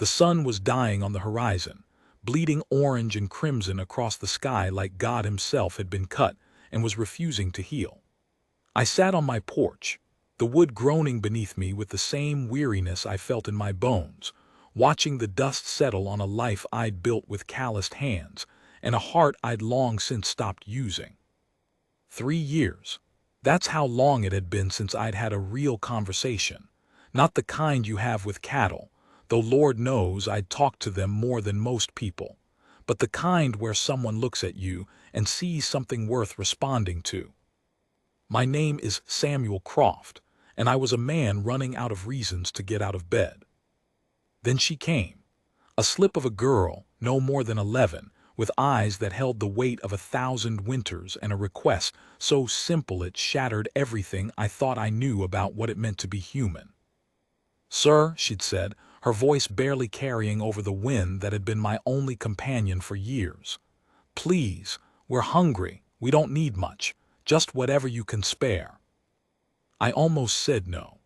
The sun was dying on the horizon, bleeding orange and crimson across the sky like God himself had been cut and was refusing to heal. I sat on my porch, the wood groaning beneath me with the same weariness I felt in my bones, watching the dust settle on a life I'd built with calloused hands and a heart I'd long since stopped using. 3 years. That's how long it had been since I'd had a real conversation. Not the kind you have with cattle, though Lord knows I'd talked to them more than most people, but the kind where someone looks at you and sees something worth responding to. My name is Samuel Croft, and I was a man running out of reasons to get out of bed. Then she came. A slip of a girl, no more than 11, with eyes that held the weight of 1,000 winters and a request so simple it shattered everything I thought I knew about what it meant to be human. "Sir," she'd said, her voice barely carrying over the wind that had been my only companion for years. "Please, we're hungry, we don't need much, just whatever you can spare." I almost said no.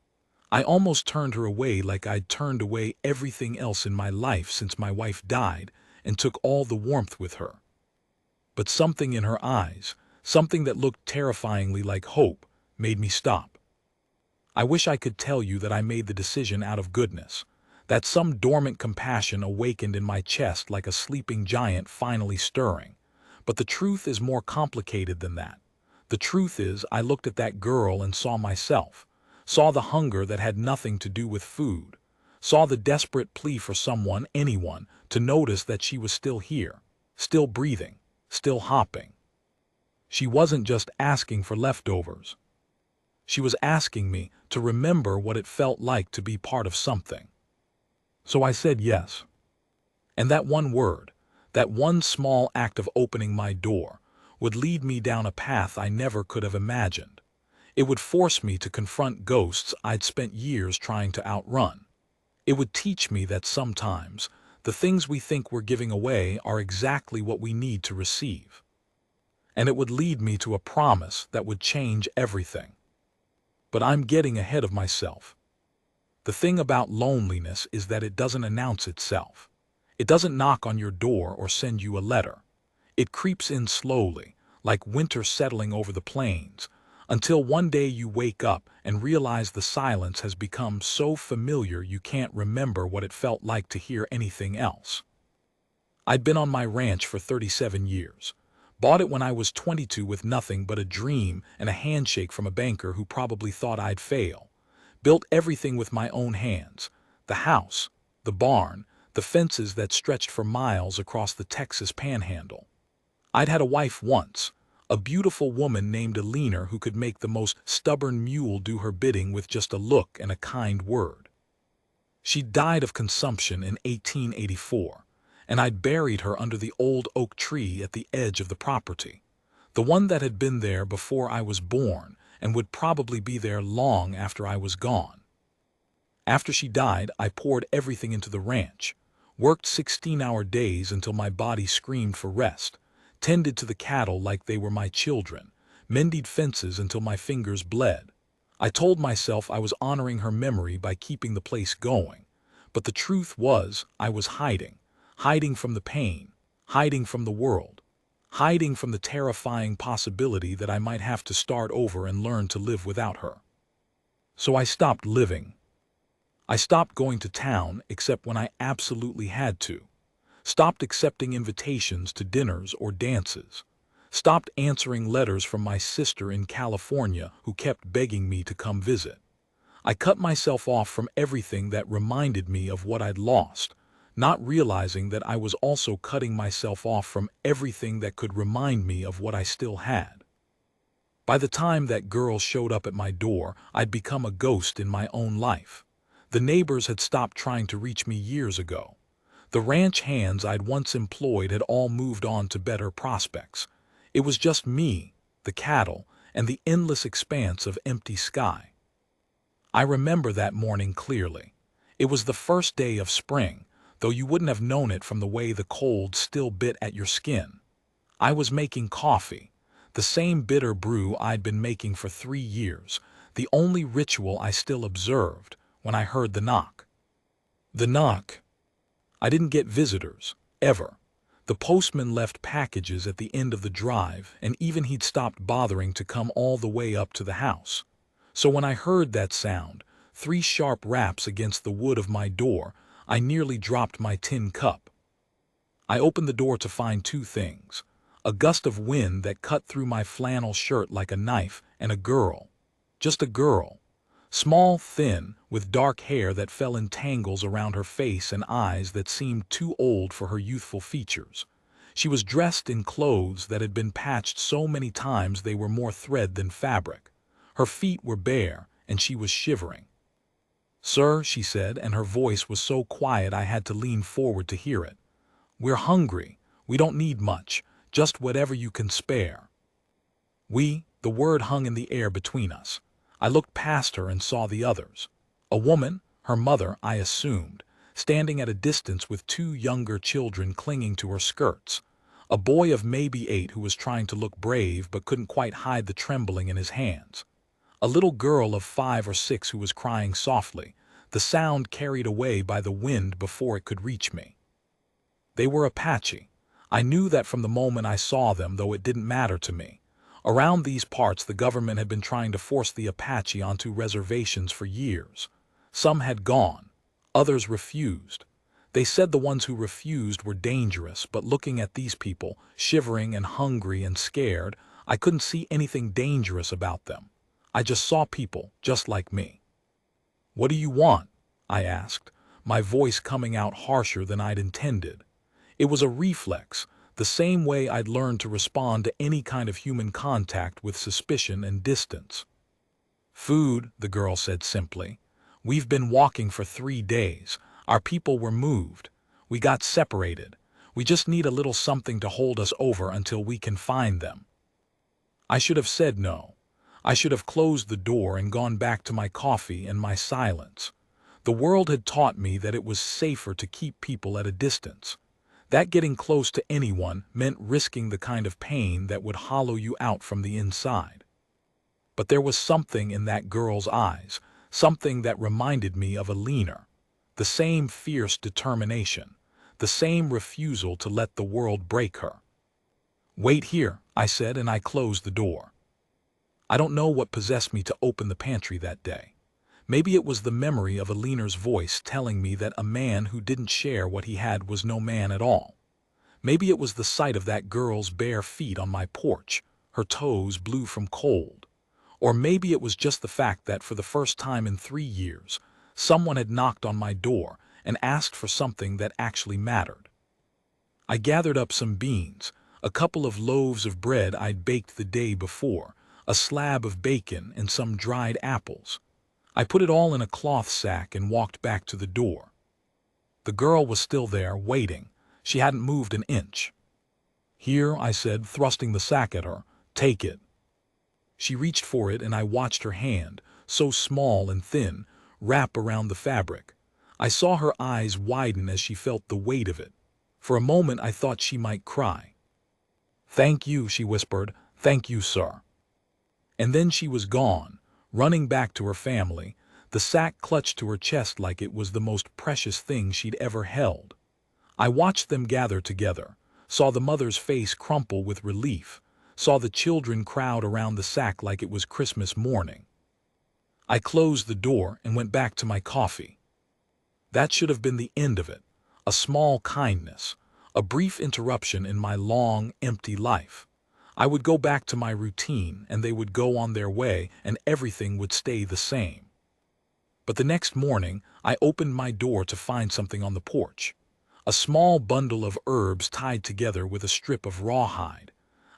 I almost turned her away like I'd turned away everything else in my life since my wife died and took all the warmth with her. But something in her eyes, something that looked terrifyingly like hope, made me stop. I wish I could tell you that I made the decision out of goodness, that some dormant compassion awakened in my chest like a sleeping giant finally stirring. But the truth is more complicated than that. The truth is I looked at that girl and saw myself, saw the hunger that had nothing to do with food, saw the desperate plea for someone, anyone, to notice that she was still here, still breathing, still hopping. She wasn't just asking for leftovers. She was asking me to remember what it felt like to be part of something. So I said yes. And that one word, that one small act of opening my door, would lead me down a path I never could have imagined. It would force me to confront ghosts I'd spent years trying to outrun. It would teach me that sometimes the things we think we're giving away are exactly what we need to receive. And it would lead me to a promise that would change everything. But I'm getting ahead of myself. The thing about loneliness is that it doesn't announce itself. It doesn't knock on your door or send you a letter. It creeps in slowly, like winter settling over the plains, until one day you wake up and realize the silence has become so familiar you can't remember what it felt like to hear anything else. I'd been on my ranch for 37 years. Bought it when I was 22 with nothing but a dream and a handshake from a banker who probably thought I'd fail. Built everything with my own hands. The house, the barn, the fences that stretched for miles across the Texas panhandle. I'd had a wife once, a beautiful woman named Alina who could make the most stubborn mule do her bidding with just a look and a kind word. She died of consumption in 1884, and I'd buried her under the old oak tree at the edge of the property, the one that had been there before I was born and would probably be there long after I was gone. After she died, I poured everything into the ranch, worked 16-hour days until my body screamed for rest, tended to the cattle like they were my children, mended fences until my fingers bled. I told myself I was honoring her memory by keeping the place going, but the truth was I was hiding from the pain, hiding from the world, hiding from the terrifying possibility that I might have to start over and learn to live without her. So I stopped living. I stopped going to town except when I absolutely had to. Stopped accepting invitations to dinners or dances. Stopped answering letters from my sister in California who kept begging me to come visit. I cut myself off from everything that reminded me of what I'd lost, not realizing that I was also cutting myself off from everything that could remind me of what I still had. By the time that girl showed up at my door, I'd become a ghost in my own life. The neighbors had stopped trying to reach me years ago. The ranch hands I'd once employed had all moved on to better prospects. It was just me, the cattle, and the endless expanse of empty sky. I remember that morning clearly. It was the first day of spring, though you wouldn't have known it from the way the cold still bit at your skin. I was making coffee, the same bitter brew I'd been making for 3 years, the only ritual I still observed, when I heard the knock. The knock. I didn't get visitors, ever. The postman left packages at the end of the drive, and even he'd stopped bothering to come all the way up to the house. So when I heard that sound, 3 sharp raps against the wood of my door, I nearly dropped my tin cup. I opened the door to find 2 things: a gust of wind that cut through my flannel shirt like a knife, and a girl. Just a girl. Small, thin, with dark hair that fell in tangles around her face and eyes that seemed too old for her youthful features. She was dressed in clothes that had been patched so many times they were more thread than fabric. Her feet were bare, and she was shivering. "Sir," she said, and her voice was so quiet I had to lean forward to hear it. "We're hungry. We don't need much, just whatever you can spare." The word hung in the air between us. I looked past her and saw the others. A woman, her mother, I assumed, standing at a distance with 2 younger children clinging to her skirts. A boy of maybe 8 who was trying to look brave but couldn't quite hide the trembling in his hands. A little girl of 5 or 6 who was crying softly, the sound carried away by the wind before it could reach me. They were Apache. I knew that from the moment I saw them, though it didn't matter to me. Around these parts, the government had been trying to force the Apache onto reservations for years. Some had gone. Others refused. They said the ones who refused were dangerous, but looking at these people, shivering and hungry and scared, I couldn't see anything dangerous about them. I just saw people just like me. "What do you want?" I asked, my voice coming out harsher than I'd intended. It was a reflex, the same way I'd learned to respond to any kind of human contact with suspicion and distance. "Food," the girl said simply. "We've been walking for 3 days. Our people were moved. We got separated. We just need a little something to hold us over until we can find them." I should have said no. I should have closed the door and gone back to my coffee and my silence. The world had taught me that it was safer to keep people at a distance. That getting close to anyone meant risking the kind of pain that would hollow you out from the inside. But there was something in that girl's eyes, something that reminded me of a leaner. The same fierce determination, the same refusal to let the world break her. "Wait here," I said, and I closed the door. I don't know what possessed me to open the pantry that day. Maybe it was the memory of Alina's voice telling me that a man who didn't share what he had was no man at all. Maybe it was the sight of that girl's bare feet on my porch, her toes blue from cold. Or maybe it was just the fact that for the first time in 3 years, someone had knocked on my door and asked for something that actually mattered. I gathered up some beans, a couple of loaves of bread I'd baked the day before, a slab of bacon, and some dried apples. I put it all in a cloth sack and walked back to the door. The girl was still there, waiting. She hadn't moved an inch. "Here," I said, thrusting the sack at her. "Take it." She reached for it, and I watched her hand, so small and thin, wrap around the fabric. I saw her eyes widen as she felt the weight of it. For a moment I thought she might cry. "Thank you," she whispered. "Thank you, sir." And then she was gone, running back to her family, the sack clutched to her chest like it was the most precious thing she'd ever held. I watched them gather together, saw the mother's face crumple with relief, saw the children crowd around the sack like it was Christmas morning. I closed the door and went back to my coffee. That should have been the end of it, a small kindness, a brief interruption in my long, empty life. I would go back to my routine, and they would go on their way, and everything would stay the same. But the next morning, I opened my door to find something on the porch. A small bundle of herbs tied together with a strip of rawhide.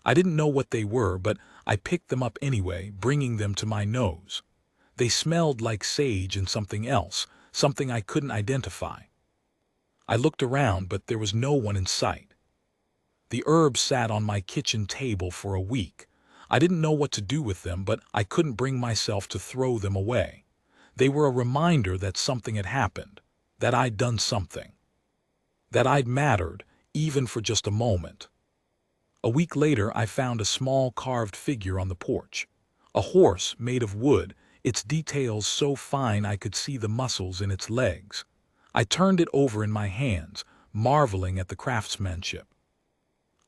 I didn't know what they were, but I picked them up anyway, bringing them to my nose. They smelled like sage and something else, something I couldn't identify. I looked around, but there was no one in sight. The herbs sat on my kitchen table for a week. I didn't know what to do with them, but I couldn't bring myself to throw them away. They were a reminder that something had happened, that I'd done something, that I'd mattered, even for just a moment. A week later, I found a small carved figure on the porch. A horse made of wood, its details so fine I could see the muscles in its legs. I turned it over in my hands, marveling at the craftsmanship.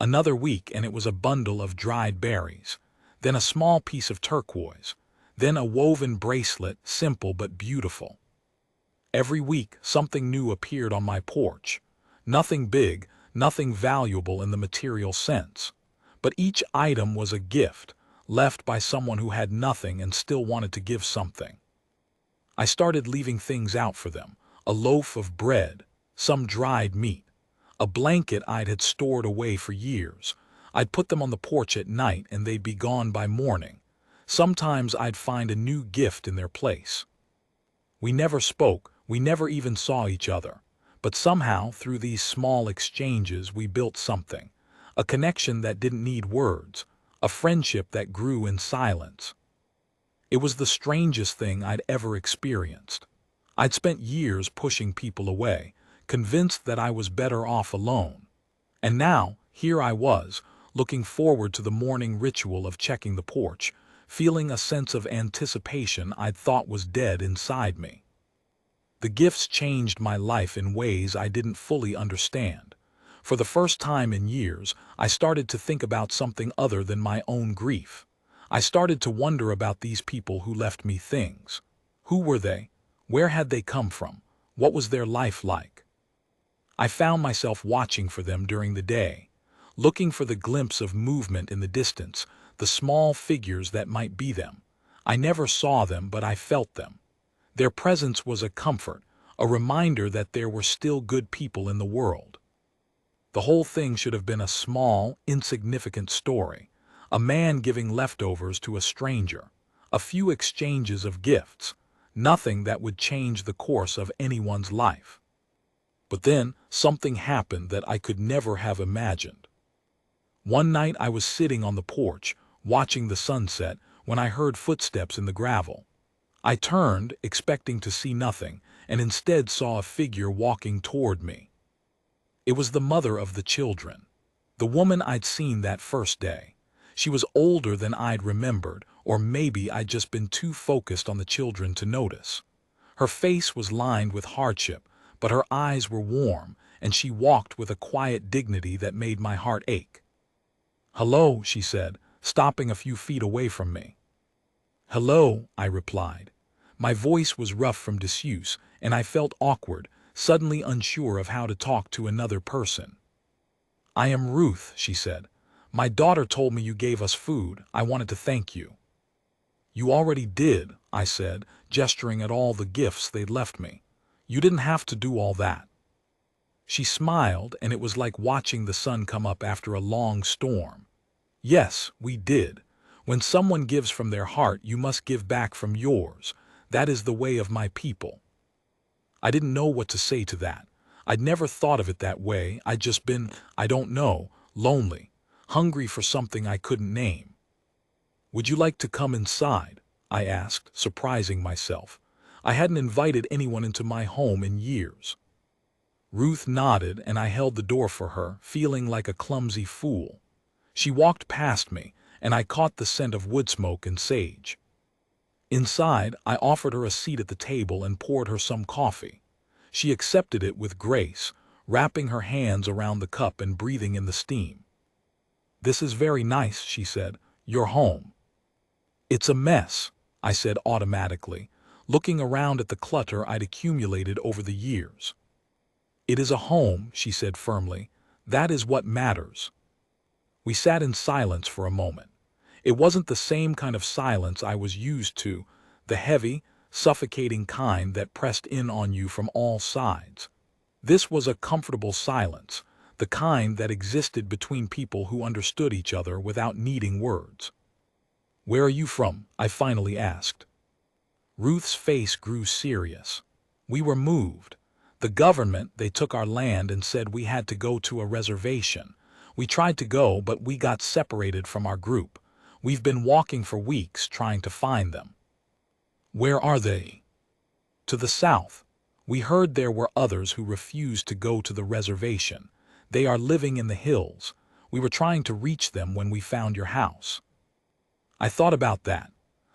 Another week and it was a bundle of dried berries, then a small piece of turquoise, then a woven bracelet, simple but beautiful. Every week something new appeared on my porch. Nothing big, nothing valuable in the material sense. But each item was a gift, left by someone who had nothing and still wanted to give something. I started leaving things out for them, a loaf of bread, some dried meat, a blanket I'd had stored away for years. I'd put them on the porch at night and they'd be gone by morning. Sometimes I'd find a new gift in their place. We never spoke, we never even saw each other. But somehow, through these small exchanges, we built something. A connection that didn't need words, a friendship that grew in silence. It was the strangest thing I'd ever experienced. I'd spent years pushing people away, convinced that I was better off alone. And now, here I was, looking forward to the morning ritual of checking the porch, feeling a sense of anticipation I'd thought was dead inside me. The gifts changed my life in ways I didn't fully understand. For the first time in years, I started to think about something other than my own grief. I started to wonder about these people who left me things. Who were they? Where had they come from? What was their life like? I found myself watching for them during the day, looking for the glimpse of movement in the distance, the small figures that might be them. I never saw them, but I felt them. Their presence was a comfort, a reminder that there were still good people in the world. The whole thing should have been a small, insignificant story. A man giving leftovers to a stranger. A few exchanges of gifts. Nothing that would change the course of anyone's life. But then, something happened that I could never have imagined. One night I was sitting on the porch, watching the sunset, when I heard footsteps in the gravel. I turned, expecting to see nothing, and instead saw a figure walking toward me. It was the mother of the children, the woman I'd seen that first day. She was older than I'd remembered, or maybe I'd just been too focused on the children to notice. Her face was lined with hardship, but her eyes were warm, and she walked with a quiet dignity that made my heart ache. "Hello," she said, stopping a few feet away from me. "Hello," I replied. My voice was rough from disuse, and I felt awkward, suddenly unsure of how to talk to another person. "I am Ruth," she said. "My daughter told me you gave us food. I wanted to thank you." "You already did," I said, gesturing at all the gifts they'd left me. "You didn't have to do all that." She smiled, and it was like watching the sun come up after a long storm. "Yes, we did. When someone gives from their heart, you must give back from yours. That is the way of my people." I didn't know what to say to that. I'd never thought of it that way. I'd just been, I don't know, lonely, hungry for something I couldn't name. "Would you like to come inside?" I asked, surprising myself. I hadn't invited anyone into my home in years. Ruth nodded, and I held the door for her, feeling like a clumsy fool. She walked past me, and I caught the scent of wood smoke and sage. Inside, I offered her a seat at the table and poured her some coffee. She accepted it with grace, wrapping her hands around the cup and breathing in the steam. "This is very nice," she said. "Your home." "It's a mess," I said automatically, looking around at the clutter I'd accumulated over the years. "It is a home," she said firmly. "That is what matters." We sat in silence for a moment. It wasn't the same kind of silence I was used to, the heavy, suffocating kind that pressed in on you from all sides. This was a comfortable silence, the kind that existed between people who understood each other without needing words. "Where are you from?" I finally asked. Ruth's face grew serious. "We were moved. The government, they took our land and said we had to go to a reservation. We tried to go, but we got separated from our group. We've been walking for weeks trying to find them." "Where are they?" "To the south. We heard there were others who refused to go to the reservation. They are living in the hills. We were trying to reach them when we found your house." I thought about that,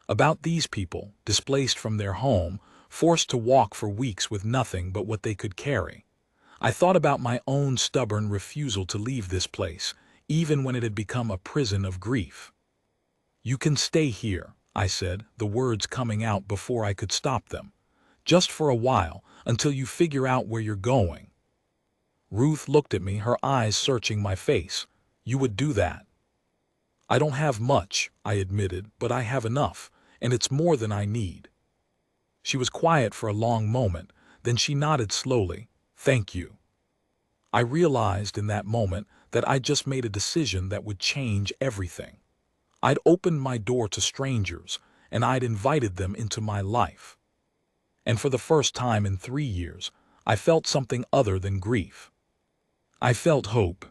about these people, displaced from their home, forced to walk for weeks with nothing but what they could carry. I thought about my own stubborn refusal to leave this place, even when it had become a prison of grief. "You can stay here," I said, the words coming out before I could stop them. "Just for a while, until you figure out where you're going." Ruth looked at me, her eyes searching my face. "You would do that?" "I don't have much," I admitted, "but I have enough, and it's more than I need." She was quiet for a long moment, then she nodded slowly. "Thank you." I realized in that moment that I'd just made a decision that would change everything. I'd opened my door to strangers, and I'd invited them into my life. And for the first time in 3 years, I felt something other than grief. I felt hope.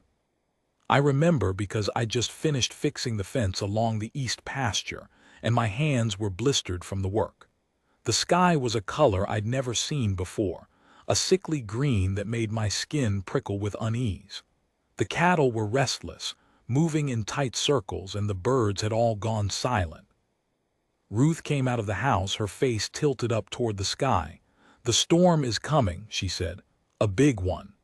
I remember because I'd just finished fixing the fence along the east pasture, and my hands were blistered from the work. The sky was a color I'd never seen before, a sickly green that made my skin prickle with unease. The cattle were restless, moving in tight circles, and the birds had all gone silent. Ruth came out of the house, her face tilted up toward the sky. "The storm is coming," she said. "A big one."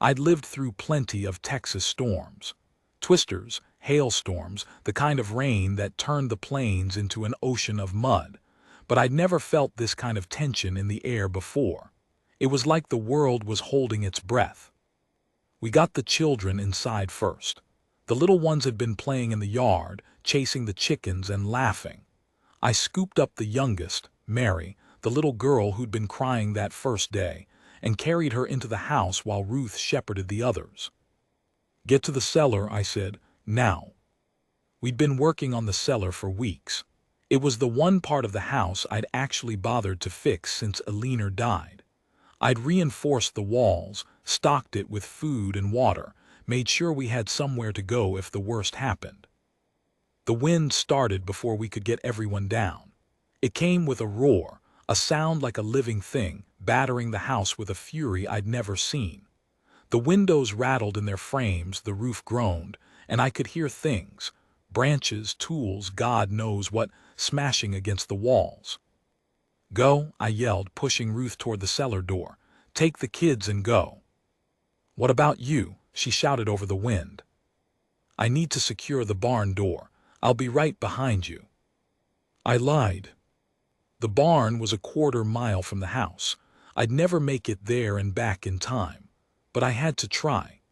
I'd lived through plenty of Texas storms. Twisters, hailstorms, the kind of rain that turned the plains into an ocean of mud. But I'd never felt this kind of tension in the air before. It was like the world was holding its breath. We got the children inside first. The little ones had been playing in the yard, chasing the chickens and laughing. I scooped up the youngest, Mary, the little girl who'd been crying that first day, and carried her into the house while Ruth shepherded the others. "Get to the cellar," I said, "now." We'd been working on the cellar for weeks. It was the one part of the house I'd actually bothered to fix since Eleanor died. I'd reinforced the walls, stocked it with food and water, made sure we had somewhere to go if the worst happened. The wind started before we could get everyone down. It came with a roar, a sound like a living thing, battering the house with a fury I'd never seen. The windows rattled in their frames, the roof groaned, and I could hear things, branches, tools, God knows what, smashing against the walls. "Go," I yelled, pushing Ruth toward the cellar door. "Take the kids and go." "What about you?" she shouted over the wind. "I need to secure the barn door. I'll be right behind you." I lied. The barn was a quarter-mile from the house. I'd never make it there and back in time. But I had to try.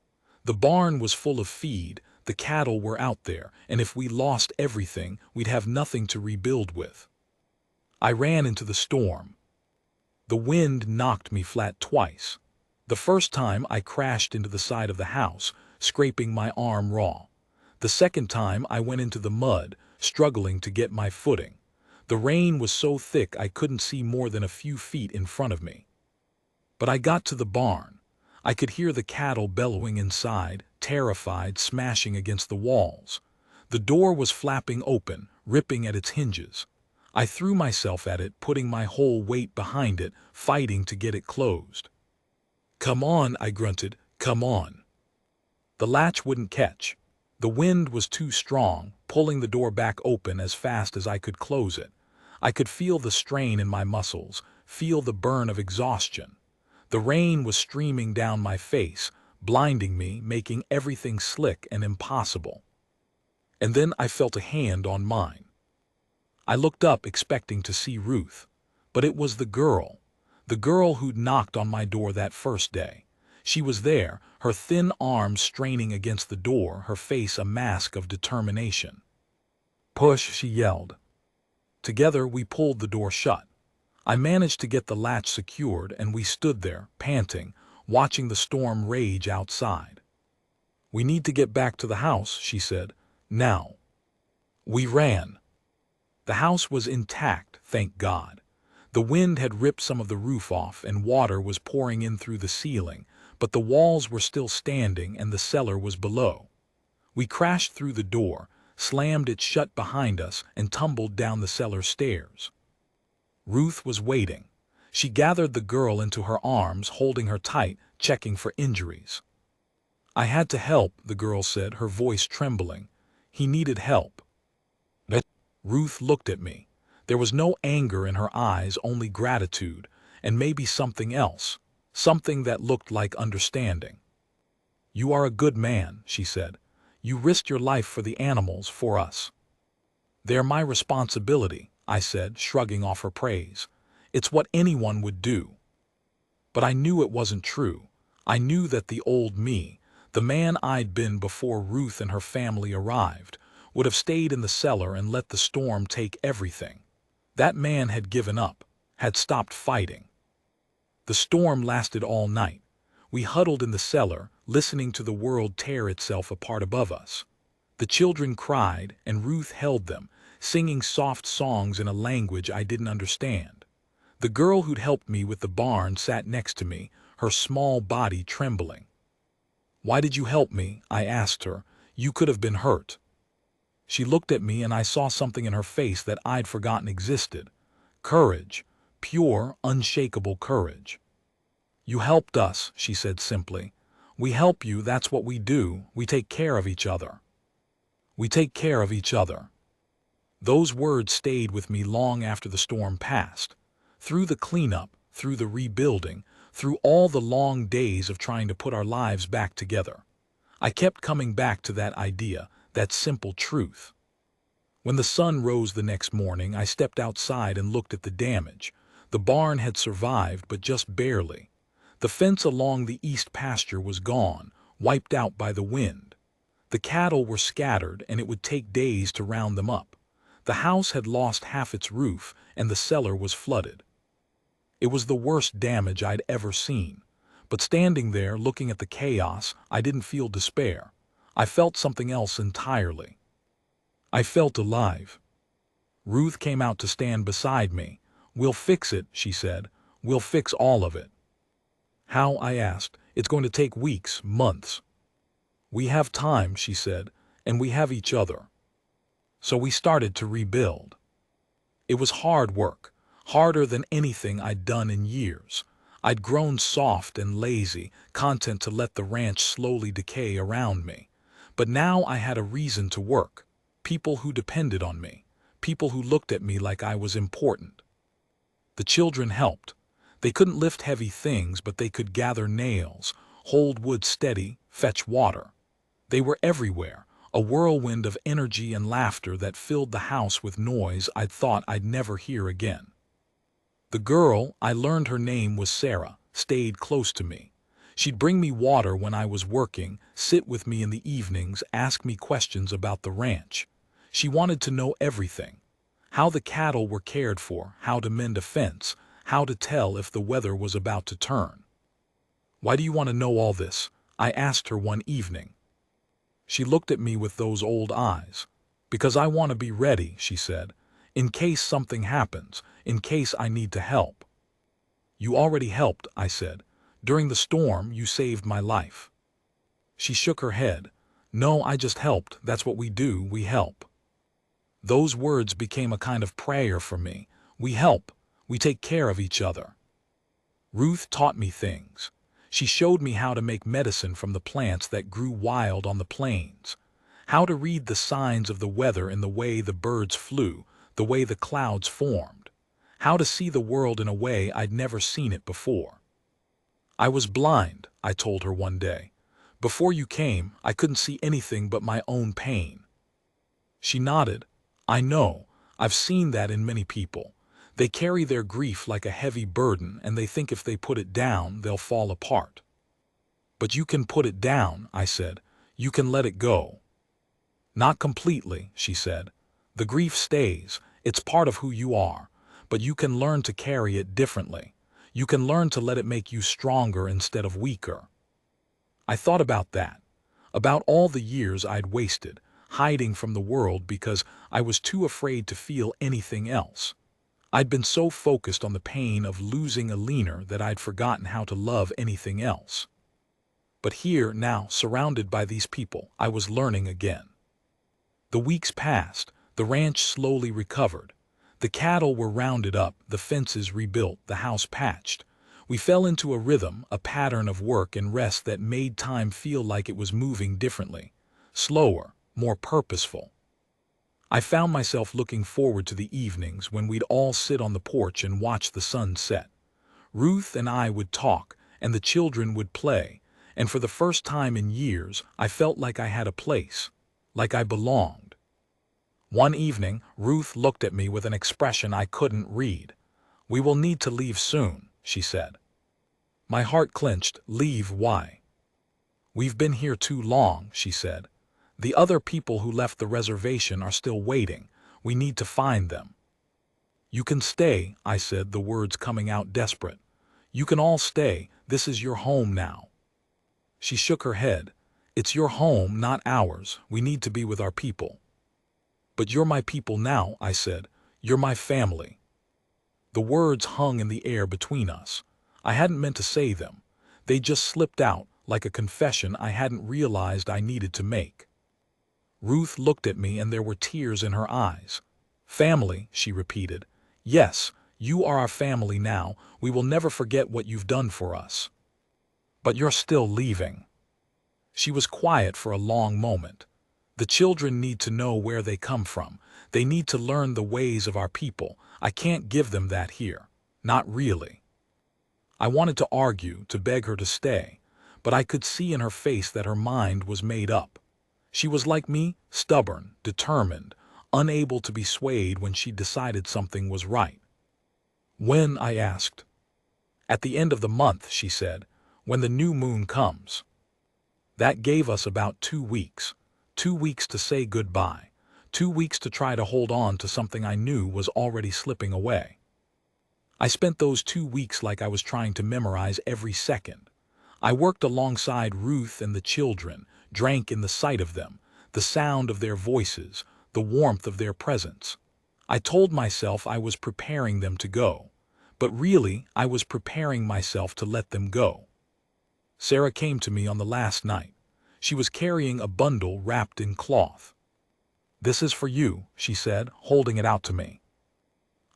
The barn was full of feed, the cattle were out there, and if we lost everything, we'd have nothing to rebuild with. I ran into the storm. The wind knocked me flat twice. The first time I crashed into the side of the house, scraping my arm raw. The second time I went into the mud, struggling to get my footing. The rain was so thick I couldn't see more than a few feet in front of me. But I got to the barn. I could hear the cattle bellowing inside, terrified, smashing against the walls. The door was flapping open, ripping at its hinges. I threw myself at it, putting my whole weight behind it, fighting to get it closed. "Come on," I grunted, "come on." The latch wouldn't catch. The wind was too strong, pulling the door back open as fast as I could close it. I could feel the strain in my muscles, feel the burn of exhaustion. The rain was streaming down my face, blinding me, making everything slick and impossible. And then I felt a hand on mine. I looked up expecting to see Ruth, but it was the girl who'd knocked on my door that first day. She was there, her thin arms straining against the door, her face a mask of determination. "Push," she yelled. Together we pulled the door shut. I managed to get the latch secured, and we stood there, panting, watching the storm rage outside. "We need to get back to the house," she said. "Now." We ran. The house was intact, thank God. The wind had ripped some of the roof off and water was pouring in through the ceiling, but the walls were still standing and the cellar was below. We crashed through the door, slammed it shut behind us, and tumbled down the cellar stairs. Ruth was waiting. She gathered the girl into her arms, holding her tight, checking for injuries. "I had to help," the girl said, her voice trembling. "He needed help." Ruth looked at me. There was no anger in her eyes, only gratitude, and maybe something else, something that looked like understanding. "You are a good man," she said. "You risked your life for the animals, for us." "They're my responsibility," I said, shrugging off her praise. "It's what anyone would do." But I knew it wasn't true. I knew that the old me, the man I'd been before Ruth and her family arrived, would have stayed in the cellar and let the storm take everything. That man had given up, had stopped fighting. The storm lasted all night. We huddled in the cellar, listening to the world tear itself apart above us. The children cried, and Ruth held them, singing soft songs in a language I didn't understand. The girl who'd helped me with the barn sat next to me, her small body trembling. "Why did you help me?" I asked her. "You could have been hurt." She looked at me, and I saw something in her face that I'd forgotten existed. Courage. Pure, unshakable courage. "You helped us," she said simply. "We help you, that's what we do. We take care of each other." We take care of each other. Those words stayed with me long after the storm passed. Through the cleanup, through the rebuilding, through all the long days of trying to put our lives back together. I kept coming back to that idea, that simple truth. When the sun rose the next morning, I stepped outside and looked at the damage. The barn had survived, but just barely. The fence along the east pasture was gone, wiped out by the wind. The cattle were scattered, and it would take days to round them up. The house had lost half its roof, and the cellar was flooded. It was the worst damage I'd ever seen. But standing there, looking at the chaos, I didn't feel despair. I felt something else entirely. I felt alive. Ruth came out to stand beside me. "We'll fix it," she said. "We'll fix all of it." "How?" I asked. "It's going to take weeks, months." "We have time," she said, "and we have each other." So we started to rebuild. It was hard work, harder than anything I'd done in years. I'd grown soft and lazy, content to let the ranch slowly decay around me. But now I had a reason to work. People who depended on me. People who looked at me like I was important. The children helped. They couldn't lift heavy things, but they could gather nails, hold wood steady, fetch water. They were everywhere, a whirlwind of energy and laughter that filled the house with noise I'd thought I'd never hear again. The girl, I learned her name was Sarah, stayed close to me. She'd bring me water when I was working, sit with me in the evenings, ask me questions about the ranch. She wanted to know everything. How the cattle were cared for, how to mend a fence, how to tell if the weather was about to turn. "Why do you want to know all this?" I asked her one evening. She looked at me with those old eyes. "Because I want to be ready," she said, "in case something happens, in case I need to help." "You already helped," I said. "During the storm, you saved my life." She shook her head. "No, I just helped. That's what we do, we help." Those words became a kind of prayer for me. We help. We take care of each other. Ruth taught me things. She showed me how to make medicine from the plants that grew wild on the plains, how to read the signs of the weather in the way the birds flew, the way the clouds formed, how to see the world in a way I'd never seen it before. "I was blind," I told her one day. "Before you came, I couldn't see anything but my own pain." She nodded. "I know. I've seen that in many people. They carry their grief like a heavy burden, and they think if they put it down, they'll fall apart." "But you can put it down," I said. "You can let it go." "Not completely," she said. "The grief stays. It's part of who you are. But you can learn to carry it differently. You can learn to let it make you stronger instead of weaker." I thought about that. About all the years I'd wasted, hiding from the world because I was too afraid to feel anything else. I'd been so focused on the pain of losing a leaner that I'd forgotten how to love anything else. But here, now, surrounded by these people, I was learning again. The weeks passed, the ranch slowly recovered. The cattle were rounded up, the fences rebuilt, the house patched. We fell into a rhythm, a pattern of work and rest that made time feel like it was moving differently, slower, more purposeful. I found myself looking forward to the evenings when we'd all sit on the porch and watch the sun set. Ruth and I would talk, and the children would play, and for the first time in years, I felt like I had a place, like I belonged. One evening, Ruth looked at me with an expression I couldn't read. "We will need to leave soon," she said. My heart clenched. "Leave? Why?" "We've been here too long," she said. "The other people who left the reservation are still waiting. We need to find them." "You can stay," I said, the words coming out desperate. "You can all stay. This is your home now." She shook her head. "It's your home, not ours. We need to be with our people." "But you're my people now," I said. "You're my family." The words hung in the air between us. I hadn't meant to say them. They just slipped out, like a confession I hadn't realized I needed to make. Ruth looked at me and there were tears in her eyes. "Family," she repeated. "Yes, you are our family now. We will never forget what you've done for us." "But you're still leaving." She was quiet for a long moment. "The children need to know where they come from. They need to learn the ways of our people. I can't give them that here. Not really." I wanted to argue, to beg her to stay, but I could see in her face that her mind was made up. She was like me, stubborn, determined, unable to be swayed when she decided something was right. "When?" I asked. "At the end of the month," she said, "when the new moon comes." That gave us about 2 weeks. 2 weeks to say goodbye. 2 weeks to try to hold on to something I knew was already slipping away. I spent those 2 weeks like I was trying to memorize every second. I worked alongside Ruth and the children, drank in the sight of them, the sound of their voices, the warmth of their presence. I told myself I was preparing them to go, but really I was preparing myself to let them go. Sarah came to me on the last night. She was carrying a bundle wrapped in cloth. "This is for you," she said, holding it out to me.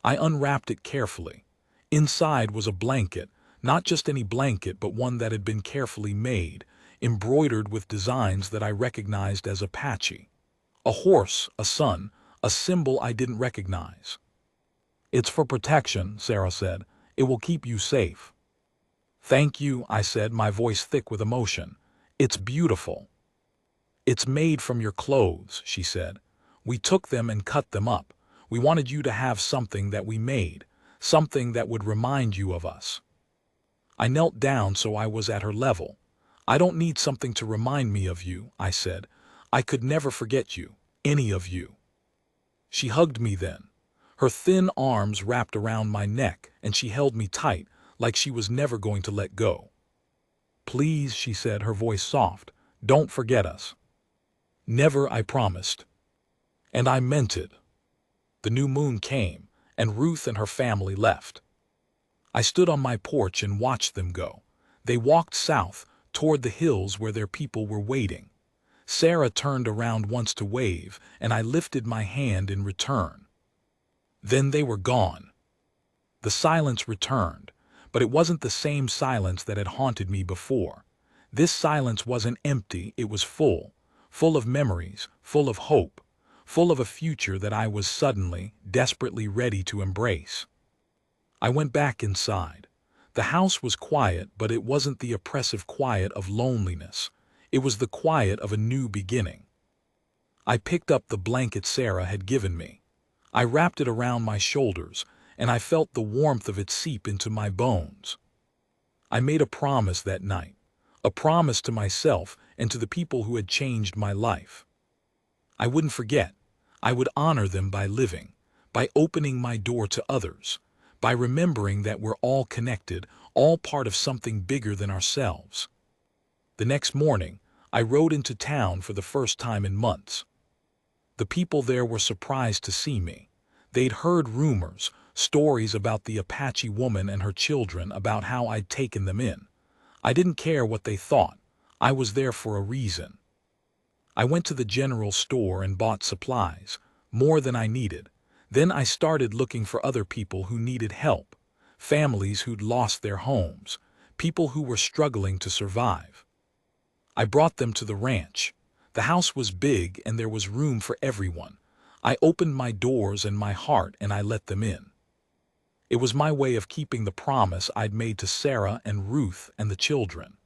I unwrapped it carefully. Inside was a blanket, not just any blanket, but one that had been carefully made, embroidered with designs that I recognized as Apache. A horse, a sun, a symbol I didn't recognize. "It's for protection," Sarah said. "It will keep you safe." "Thank you," I said, my voice thick with emotion. "It's beautiful." "It's made from your clothes," she said. "We took them and cut them up. We wanted you to have something that we made, something that would remind you of us." I knelt down so I was at her level. "I don't need something to remind me of you," I said. "I could never forget you, any of you." She hugged me then. Her thin arms wrapped around my neck, and she held me tight, like she was never going to let go. "Please," she said, her voice soft, "don't forget us." "Never," I promised. And I meant it. The new moon came, and Ruth and her family left. I stood on my porch and watched them go. They walked south, toward the hills where their people were waiting. Sarah turned around once to wave, and I lifted my hand in return. Then they were gone. The silence returned, but it wasn't the same silence that had haunted me before. This silence wasn't empty, it was full, full of memories, full of hope, full of a future that I was suddenly, desperately ready to embrace. I went back inside. The house was quiet, but it wasn't the oppressive quiet of loneliness. It was the quiet of a new beginning. I picked up the blanket Sarah had given me. I wrapped it around my shoulders, and I felt the warmth of it seep into my bones. I made a promise that night, a promise to myself and to the people who had changed my life. I wouldn't forget. I would honor them by living, by opening my door to others, by remembering that we're all connected, all part of something bigger than ourselves. The next morning, I rode into town for the first time in months. The people there were surprised to see me. They'd heard rumors, stories about the Apache woman and her children, about how I'd taken them in. I didn't care what they thought. I was there for a reason. I went to the general store and bought supplies, more than I needed. Then I started looking for other people who needed help, families who'd lost their homes, people who were struggling to survive. I brought them to the ranch. The house was big and there was room for everyone. I opened my doors and my heart and I let them in. It was my way of keeping the promise I'd made to Sarah and Ruth and the children.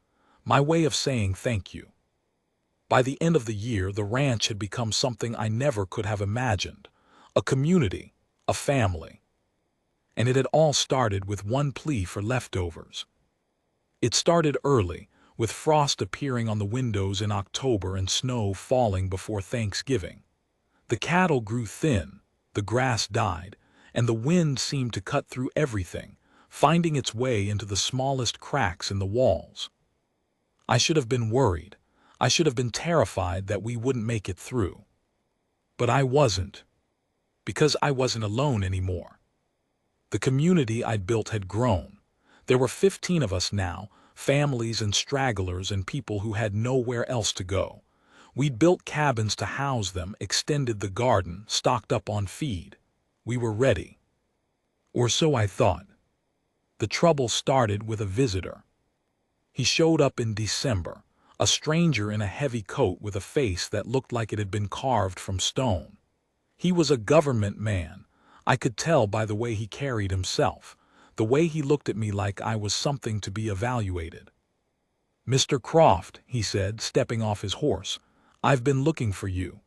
My way of saying thank you. By the end of the year, the ranch had become something I never could have imagined. A community, a family. And it had all started with one plea for leftovers. It started early, with frost appearing on the windows in October and snow falling before Thanksgiving. The cattle grew thin, the grass died, and the wind seemed to cut through everything, finding its way into the smallest cracks in the walls. I should have been worried. I should have been terrified that we wouldn't make it through. But I wasn't, because I wasn't alone anymore. The community I'd built had grown. There were 15 of us now, families and stragglers and people who had nowhere else to go. We'd built cabins to house them, extended the garden, stocked up on feed. We were ready. Or so I thought. The trouble started with a visitor. He showed up in December, a stranger in a heavy coat with a face that looked like it had been carved from stone. He was a government man. I could tell by the way he carried himself, the way he looked at me like I was something to be evaluated. "Mr. Croft," he said, stepping off his horse, "I've been looking for you."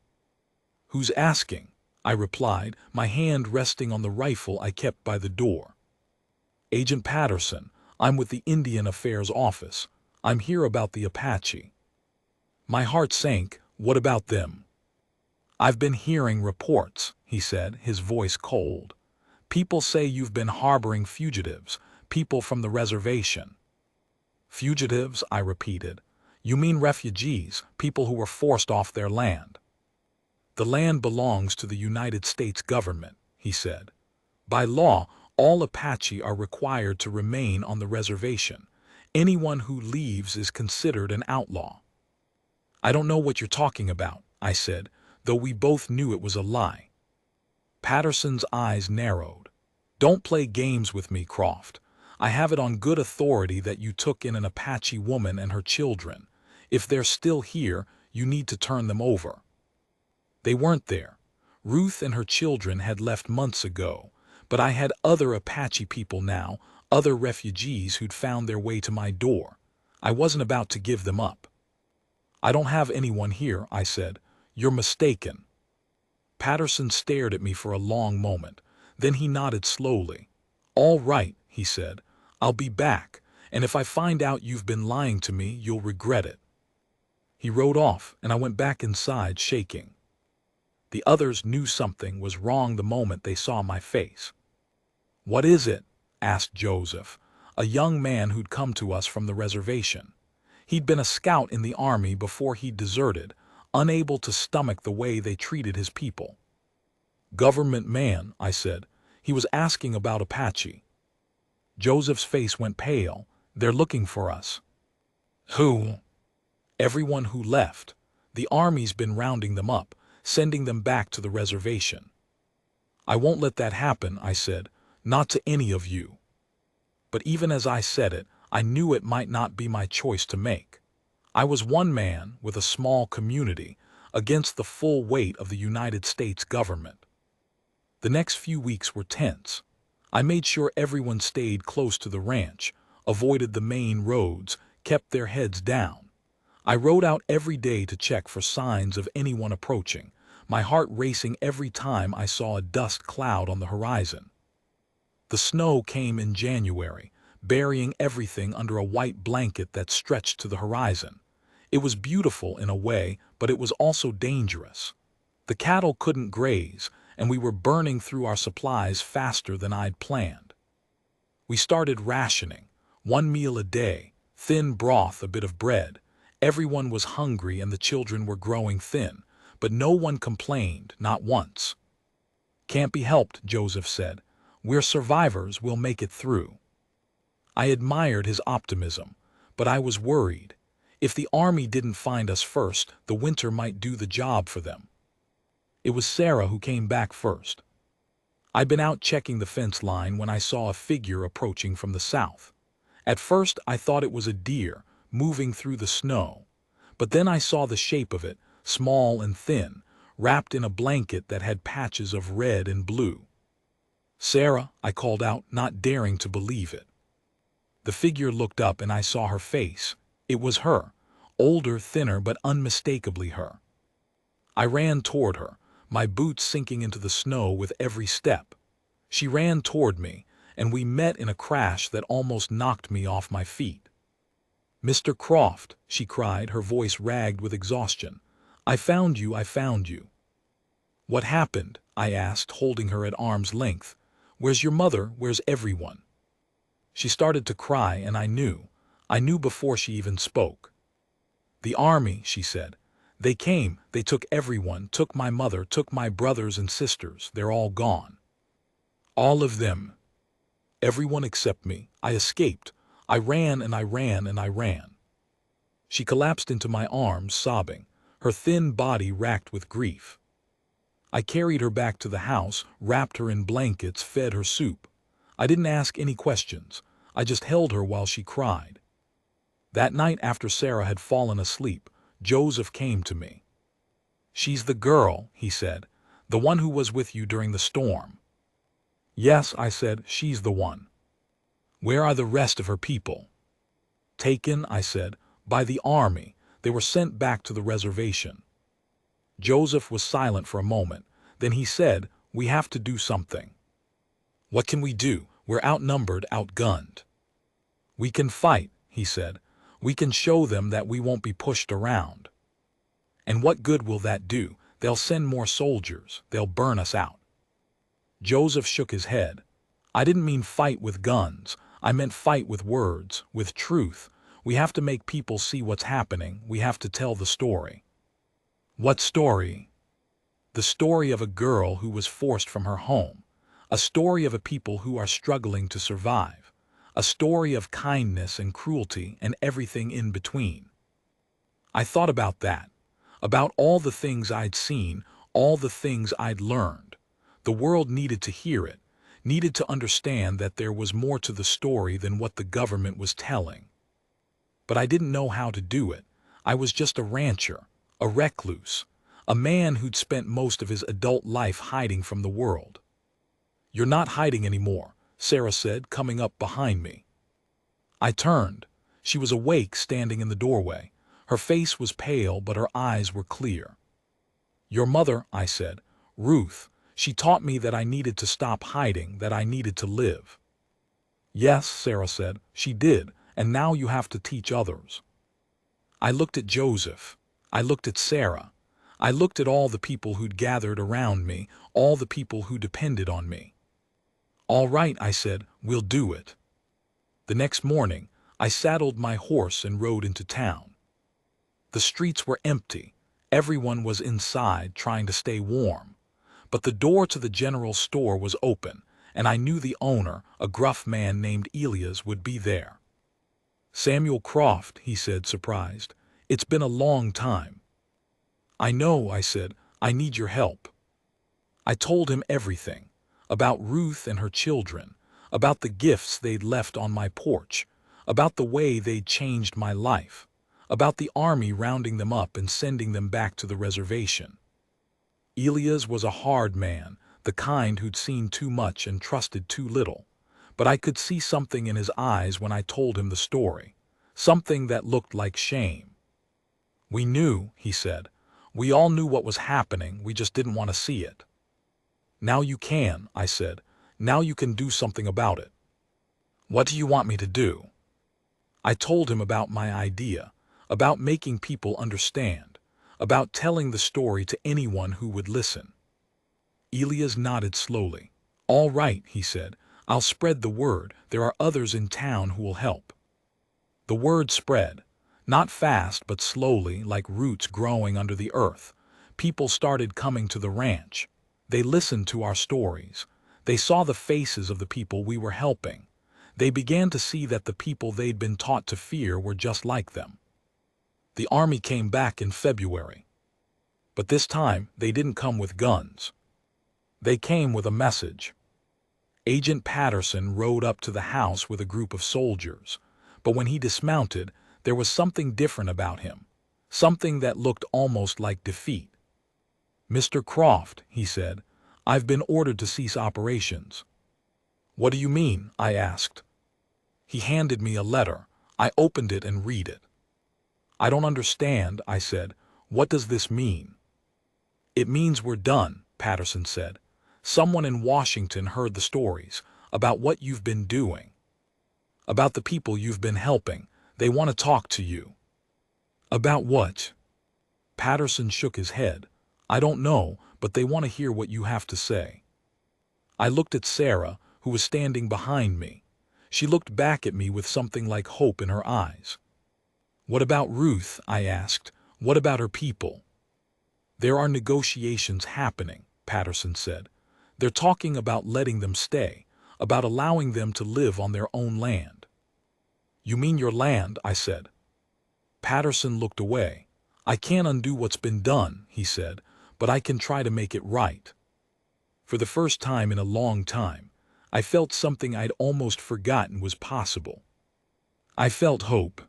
"Who's asking?" I replied, my hand resting on the rifle I kept by the door. "Agent Patterson. I'm with the Indian Affairs Office. I'm here about the Apache." My heart sank. "What about them?" "I've been hearing reports," he said, his voice cold. "People say you've been harboring fugitives, people from the reservation." "Fugitives?" I repeated. "You mean refugees, people who were forced off their land?" "The land belongs to the United States government," he said. "By law, all Apache are required to remain on the reservation. Anyone who leaves is considered an outlaw." "I don't know what you're talking about," I said, though we both knew it was a lie. Patterson's eyes narrowed. "Don't play games with me, Croft. I have it on good authority that you took in an Apache woman and her children. If they're still here, you need to turn them over." They weren't there. Ruth and her children had left months ago, but I had other Apache people now, other refugees who'd found their way to my door. I wasn't about to give them up. "I don't have anyone here," I said. "You're mistaken." Patterson stared at me for a long moment. Then he nodded slowly. "All right," he said. "I'll be back, and if I find out you've been lying to me, you'll regret it." He rode off, and I went back inside, shaking. The others knew something was wrong the moment they saw my face. "What is it?" asked Joseph, a young man who'd come to us from the reservation. He'd been a scout in the army before he deserted, unable to stomach the way they treated his people. "Government man," I said. "He was asking about Apache." Joseph's face went pale. "They're looking for us." "Who?" "Everyone who left. The army's been rounding them up, sending them back to the reservation." "I won't let that happen," I said. "Not to any of you." But even as I said it, I knew it might not be my choice to make. I was one man with a small community against the full weight of the United States government. The next few weeks were tense. I made sure everyone stayed close to the ranch, avoided the main roads, kept their heads down. I rode out every day to check for signs of anyone approaching, my heart racing every time I saw a dust cloud on the horizon. The snow came in January, burying everything under a white blanket that stretched to the horizon. It was beautiful in a way, but it was also dangerous. The cattle couldn't graze, and we were burning through our supplies faster than I'd planned. We started rationing, 1 meal a day, thin broth, a bit of bread. Everyone was hungry and the children were growing thin, but no one complained, not once. "Can't be helped," Joseph said. "We're survivors, we'll make it through." I admired his optimism, but I was worried. If the army didn't find us first, the winter might do the job for them. It was Sarah who came back first. I'd been out checking the fence line when I saw a figure approaching from the south. At first I thought it was a deer, moving through the snow. But then I saw the shape of it, small and thin, wrapped in a blanket that had patches of red and blue. "Sarah," I called out, not daring to believe it. The figure looked up and I saw her face. It was her, older, thinner, but unmistakably her. I ran toward her, my boots sinking into the snow with every step. She ran toward me, and we met in a crash that almost knocked me off my feet. "Mr. Croft," she cried, her voice ragged with exhaustion. I found you. I found you." "What happened?" I asked, holding her at arm's length. "Where's your mother? Where's everyone?" She started to cry, and I knew before she even spoke. "The army," she said. "They came, they took everyone, took my mother, took my brothers and sisters. They're all gone. All of them. Everyone except me. I escaped. I ran and I ran and I ran." She collapsed into my arms, sobbing, her thin body racked with grief. I carried her back to the house, wrapped her in blankets, fed her soup. I didn't ask any questions. I just held her while she cried. That night, after Sarah had fallen asleep, Joseph came to me. "She's the girl," he said, "the one who was with you during the storm." "Yes," I said, "she's the one." "Where are the rest of her people?" "Taken," I said, "by the army. They were sent back to the reservation." Joseph was silent for a moment. Then he said, "We have to do something." "What can we do? We're outnumbered, outgunned." "We can fight," he said. "We can show them that we won't be pushed around." "And what good will that do? They'll send more soldiers. They'll burn us out." Joseph shook his head. "I didn't mean fight with guns. I meant fight with words, with truth. We have to make people see what's happening. We have to tell the story." "What story?" "The story of a girl who was forced from her home. A story of a people who are struggling to survive. A story of kindness and cruelty and everything in between." I thought about that, about all the things I'd seen, all the things I'd learned. The world needed to hear it, needed to understand that there was more to the story than what the government was telling. But I didn't know how to do it. I was just a rancher, a recluse, a man who'd spent most of his adult life hiding from the world. "You're not hiding anymore," Sarah said, coming up behind me. I turned. She was awake, standing in the doorway. Her face was pale, but her eyes were clear. "Your mother," I said, "Ruth, she taught me that I needed to stop hiding, that I needed to live." "Yes," Sarah said, "she did, and now you have to teach others." I looked at Joseph. I looked at Sarah. I looked at all the people who'd gathered around me, all the people who depended on me. "All right," I said, "we'll do it." The next morning, I saddled my horse and rode into town. The streets were empty. Everyone was inside, trying to stay warm. But the door to the general store was open, and I knew the owner, a gruff man named Elias, would be there. "Samuel Croft," he said, surprised. "It's been a long time." "I know," I said. "I need your help." I told him everything, about Ruth and her children, about the gifts they'd left on my porch, about the way they'd changed my life, about the army rounding them up and sending them back to the reservation. Elias was a hard man, the kind who'd seen too much and trusted too little, but I could see something in his eyes when I told him the story, something that looked like shame. "We knew," he said. "We all knew what was happening, we just didn't want to see it." "Now you can," I said. "Now you can do something about it." "What do you want me to do?" I told him about my idea, about making people understand, about telling the story to anyone who would listen. Elias nodded slowly. "All right," he said. "I'll spread the word. There are others in town who will help." The word spread. Not fast, but slowly, like roots growing under the earth. People started coming to the ranch. They listened to our stories. They saw the faces of the people we were helping. They began to see that the people they'd been taught to fear were just like them. The army came back in February. But this time, they didn't come with guns. They came with a message. Agent Patterson rode up to the house with a group of soldiers. But when he dismounted, there was something different about him. Something that looked almost like defeat. "Mr. Croft," he said, "I've been ordered to cease operations." "What do you mean?" I asked. He handed me a letter. I opened it and read it. "I don't understand," I said. "What does this mean?" "It means we're done," Patterson said. "Someone in Washington heard the stories about what you've been doing, about the people you've been helping. They want to talk to you." "About what?" Patterson shook his head. "I don't know, but they want to hear what you have to say." I looked at Sarah, who was standing behind me. She looked back at me with something like hope in her eyes. "What about Ruth?" I asked. "What about her people?" "There are negotiations happening," Patterson said. "They're talking about letting them stay, about allowing them to live on their own land." "You mean your land?" I said. Patterson looked away. "I can't undo what's been done," he said, "but I can try to make it right." For the first time in a long time, I felt something I'd almost forgotten was possible. I felt hope.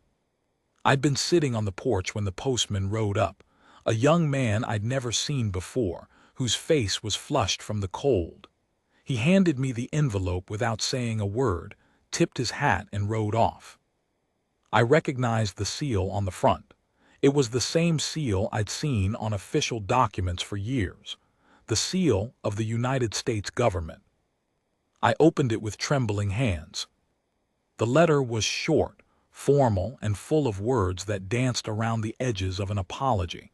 I'd been sitting on the porch when the postman rode up, a young man I'd never seen before, whose face was flushed from the cold. He handed me the envelope without saying a word, tipped his hat and rode off. I recognized the seal on the front. It was the same seal I'd seen on official documents for years, the seal of the United States government. I opened it with trembling hands. The letter was short, formal, and full of words that danced around the edges of an apology.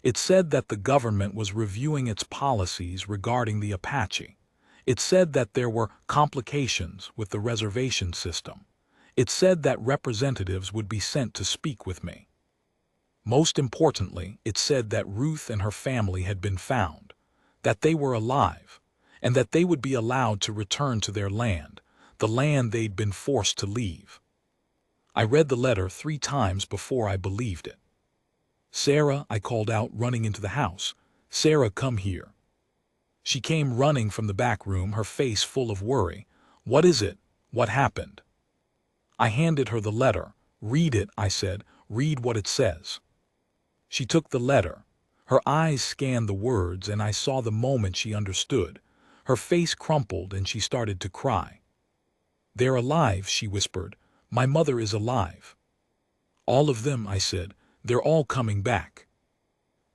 It said that the government was reviewing its policies regarding the Apache. It said that there were complications with the reservation system. It said that representatives would be sent to speak with me. Most importantly, it said that Ruth and her family had been found, that they were alive, and that they would be allowed to return to their land, the land they'd been forced to leave. I read the letter 3 times before I believed it. "Sarah," I called out, running into the house. "Sarah, come here." She came running from the back room, her face full of worry. "What is it? What happened?" I handed her the letter. "Read it," I said. "Read what it says." She took the letter. Her eyes scanned the words, and I saw the moment she understood. Her face crumpled and she started to cry. "They're alive," she whispered. "My mother is alive." "All of them," I said. "They're all coming back."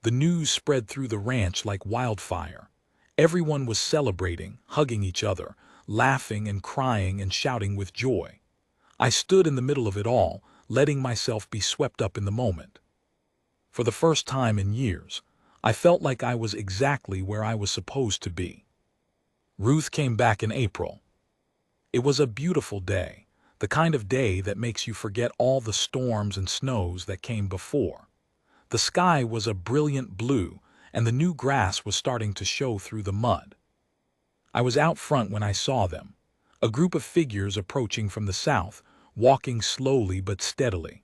The news spread through the ranch like wildfire. Everyone was celebrating, hugging each other, laughing and crying and shouting with joy. I stood in the middle of it all, letting myself be swept up in the moment. For the first time in years, I felt like I was exactly where I was supposed to be. Ruth came back in April. It was a beautiful day, the kind of day that makes you forget all the storms and snows that came before. The sky was a brilliant blue, and the new grass was starting to show through the mud. I was out front when I saw them, a group of figures approaching from the south, walking slowly but steadily.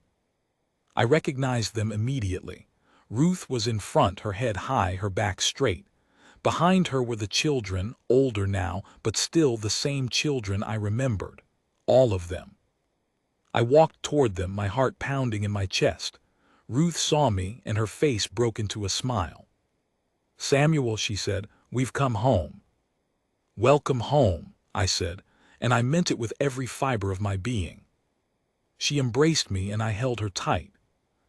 I recognized them immediately. Ruth was in front, her head high, her back straight. Behind her were the children, older now, but still the same children I remembered. All of them. I walked toward them, my heart pounding in my chest. Ruth saw me, and her face broke into a smile. "Samuel," she said, "we've come home." "Welcome home," I said, and I meant it with every fiber of my being. She embraced me, and I held her tight.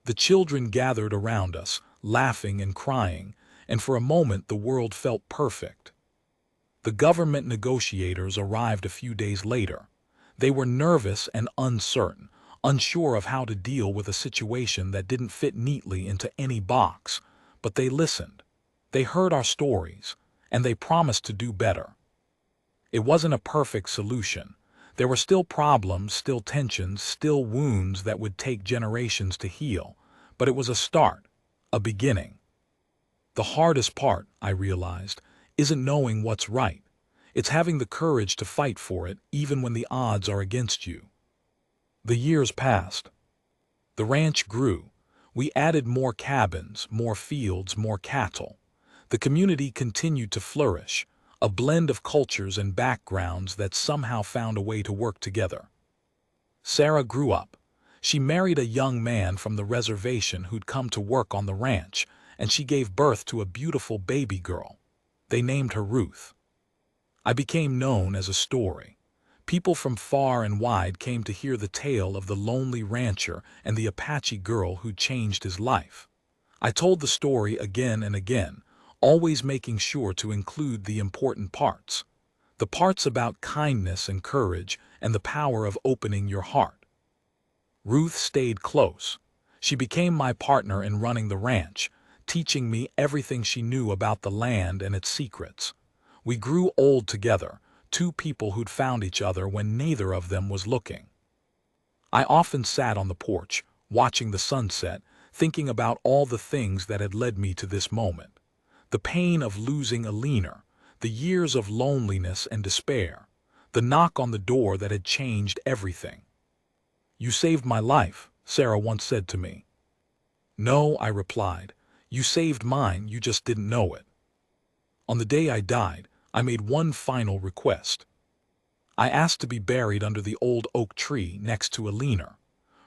The children gathered around us, laughing and crying, and for a moment the world felt perfect. The government negotiators arrived a few days later. They were nervous and uncertain, unsure of how to deal with a situation that didn't fit neatly into any box, but they listened. They heard our stories, and they promised to do better. It wasn't a perfect solution. There were still problems, still tensions, still wounds that would take generations to heal, but it was a start, a beginning. The hardest part, I realized, isn't knowing what's right. It's having the courage to fight for it, even when the odds are against you. The years passed. The ranch grew. We added more cabins, more fields, more cattle. The community continued to flourish, a blend of cultures and backgrounds that somehow found a way to work together. Sarah grew up. She married a young man from the reservation who'd come to work on the ranch, and she gave birth to a beautiful baby girl. They named her Ruth. I became known as a story. People from far and wide came to hear the tale of the lonely rancher and the Apache girl who changed his life. I told the story again and again, always making sure to include the important parts. The parts about kindness and courage and the power of opening your heart. Ruth stayed close. She became my partner in running the ranch, teaching me everything she knew about the land and its secrets. We grew old together, two people who'd found each other when neither of them was looking. I often sat on the porch, watching the sunset, thinking about all the things that had led me to this moment. The pain of losing a leaner, the years of loneliness and despair, the knock on the door that had changed everything. "You saved my life," Sarah once said to me. "No," I replied. "You saved mine, you just didn't know it." On the day I died, I made one final request. I asked to be buried under the old oak tree next to a leaner.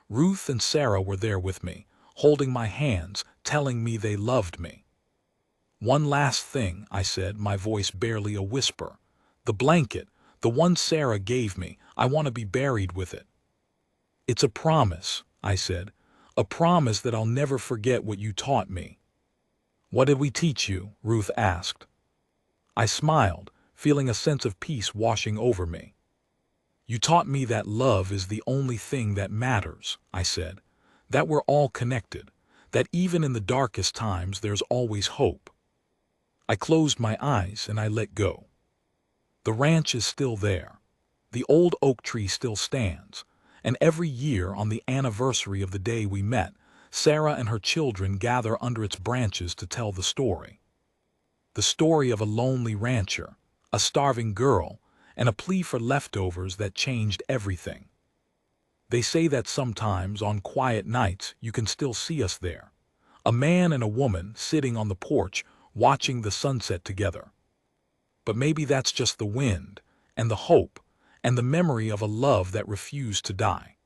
Ruth and Sarah were there with me, holding my hands, telling me they loved me. "One last thing," I said, my voice barely a whisper. "The blanket, the one Sarah gave me, I want to be buried with it." "It's a promise," I said, "a promise that I'll never forget what you taught me." "What did we teach you?" Ruth asked. I smiled, feeling a sense of peace washing over me. "You taught me that love is the only thing that matters," I said, "that we're all connected, that even in the darkest times there's always hope." I closed my eyes and I let go. The ranch is still there. The old oak tree still stands, and every year on the anniversary of the day we met, Sarah and her children gather under its branches to tell the story. The story of a lonely rancher, a starving girl, and a plea for leftovers that changed everything. They say that sometimes on quiet nights you can still see us there, a man and a woman sitting on the porch watching the sunset together. But maybe that's just the wind, and the hope, and the memory of a love that refused to die.